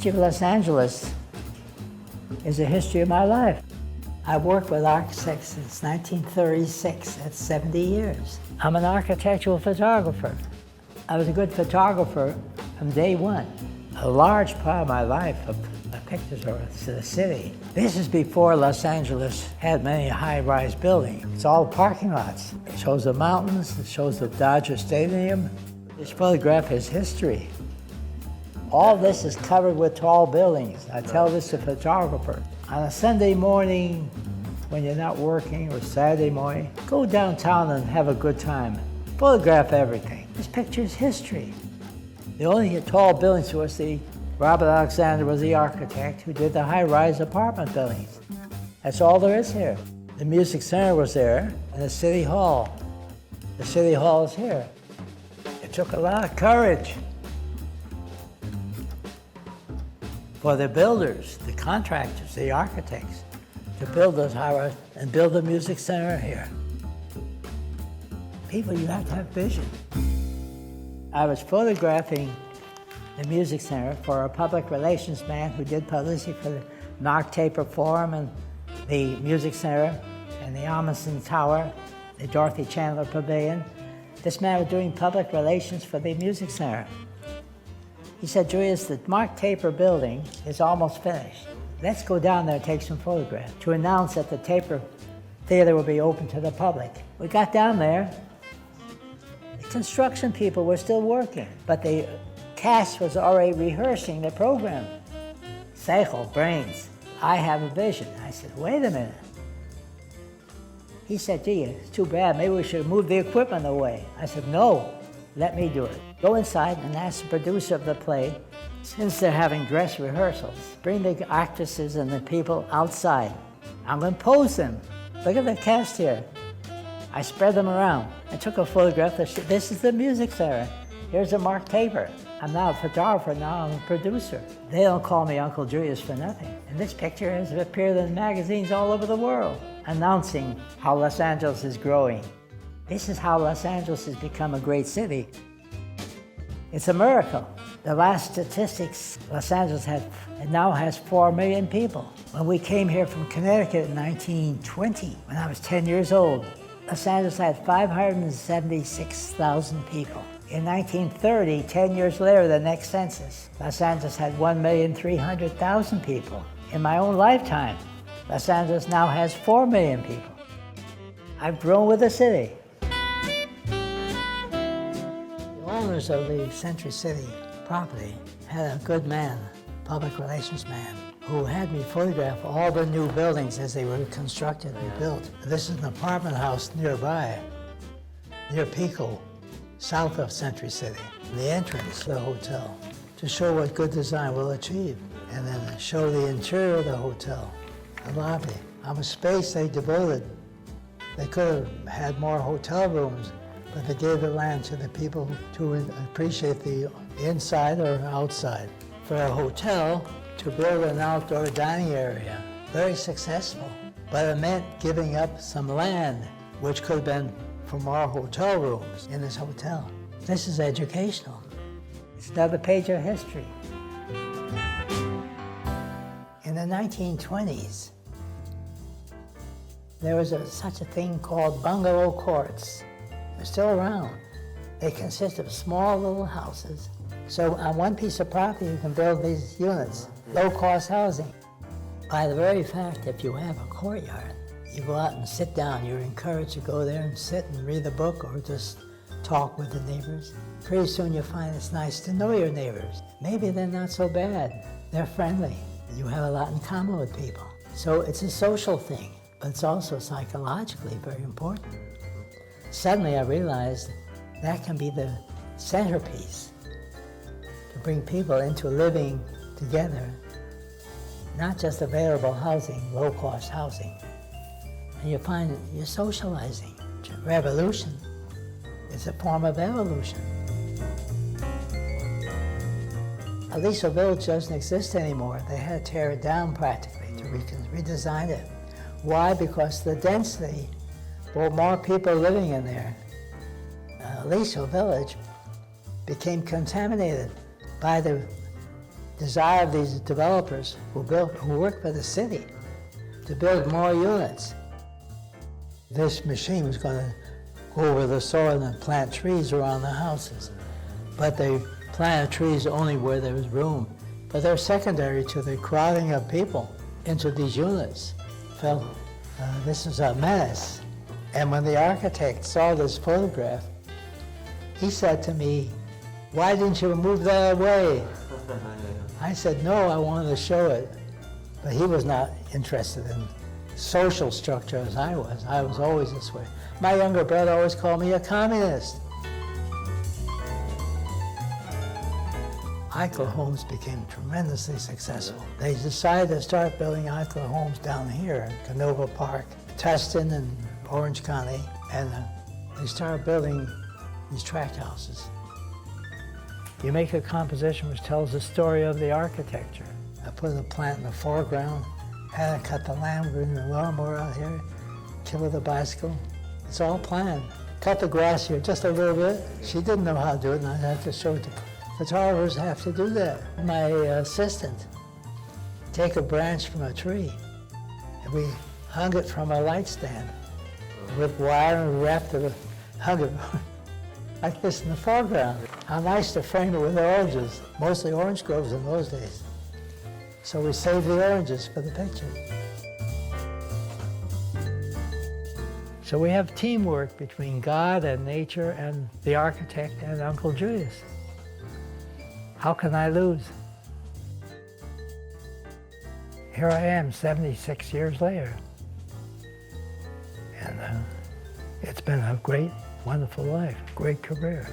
history of Los Angeles is the history of my life. I've worked with architects since 1936, that's 70 years. I'm an architectural photographer. I was a good photographer from day one. A large part of my life of pictures are to the city. This is before Los Angeles had many high-rise buildings. It's all parking lots. It shows the mountains, it shows the Dodger Stadium. This photograph is history. All this is covered with tall buildings. I tell this to photographers. On a Sunday morning, when you're not working, or Saturday morning, go downtown and have a good time. Photograph everything. This picture is history. The only tall buildings was Robert Alexander was the architect who did the high-rise apartment buildings. That's all there is here. The Music Center was there, and the City Hall. The City Hall is here. It took a lot of courage for the builders, the contractors, the architects, to build those high-rise and build the Music Center here. People, you have to have vision. I was photographing the Music Center for a public relations man who did publicity for the Mark Taper Forum and the Music Center and the Amundsen Tower, the Dorothy Chandler Pavilion. This man was doing public relations for the Music Center. He said, Julius, the Mark Taper building is almost finished. Let's go down there and take some photographs to announce that the Taper Theater will be open to the public. We got down there. The construction people were still working, but the cast was already rehearsing the program. Seichel, brains, I have a vision. I said, wait a minute. He said, gee, it's too bad, maybe we should move the equipment away. I said, no, let me do it. Go inside and ask the producer of the play, since they're having dress rehearsals, bring the actresses and the people outside. I'm gonna pose them. Look at the cast here. I spread them around. I took a photograph. This is the Music Center. Here's a Mark Taper. I'm not a photographer, now I'm a producer. They don't call me Uncle Julius for nothing. And this picture has appeared in magazines all over the world, announcing how Los Angeles is growing. This is how Los Angeles has become a great city. It's a miracle. The last statistics, Los Angeles now has 4 million people. When we came here from Connecticut in 1920, when I was 10 years old, Los Angeles had 576,000 people. In 1930, 10 years later, the next census, Los Angeles had 1,300,000 people. In my own lifetime, Los Angeles now has 4 million people. I've grown with the city. The owners of the Century City property had a good man, public relations man, who had me photograph all the new buildings as they were constructed and built. This is an apartment house nearby, near Pico, south of Century City. The entrance to the hotel, to show what good design will achieve, and then show the interior of the hotel, the lobby. How much space they devoted. They could have had more hotel rooms, but they gave the land to the people to appreciate the inside or outside. For a hotel to build an outdoor dining area, very successful, but it meant giving up some land, which could have been for more hotel rooms in this hotel. This is educational. It's another page of history. In the 1920s, there was such a thing called bungalow courts. They're still around. They consist of small little houses. So on one piece of property, you can build these units, low-cost housing. By the very fact, if you have a courtyard, you go out and sit down. You're encouraged to go there and sit and read a book or just talk with the neighbors. Pretty soon you find it's nice to know your neighbors. Maybe they're not so bad. They're friendly. You have a lot in common with people. So it's a social thing, but it's also psychologically very important. Suddenly I realized that can be the centerpiece to bring people into living together, not just available housing, low-cost housing. And you find you're socializing. Revolution is a form of evolution. Aliso Village doesn't exist anymore. They had to tear it down practically to redesign it. Why? Because the density, well, more people living in there. Aliso Village became contaminated by the desire of these developers who work for the city to build more units. This machine was going to go over the soil and plant trees around the houses. But they planted trees only where there was room. But they're secondary to the crowding of people into these units. Felt this is a menace. And when the architect saw this photograph, he said to me, "Why didn't you move that away?" I said, "No, I wanted to show it." But he was not interested in social structure as I was. I was always this way. My younger brother always called me a communist. Eichler homes became tremendously successful. They decided to start building Eichler homes down here in Canova Park, Tustin and Orange County, and they started building these tract houses. You make a composition which tells the story of the architecture. I put a plant in the foreground, had to cut the land, bring the lawnmower out here, kill with a bicycle. It's all planned. Cut the grass here just a little bit. She didn't know how to do it, and I had to show it to photographers have to do that. My assistant, take a branch from a tree, and we hung it from a light stand with wire and wrapped it, hung it like this in the foreground. How nice to frame it with oranges, mostly orange groves in those days. So we saved the oranges for the picture. So we have teamwork between God and nature and the architect and Uncle Julius. How can I lose? Here I am 76 years later. And it's been a great, wonderful life, great career.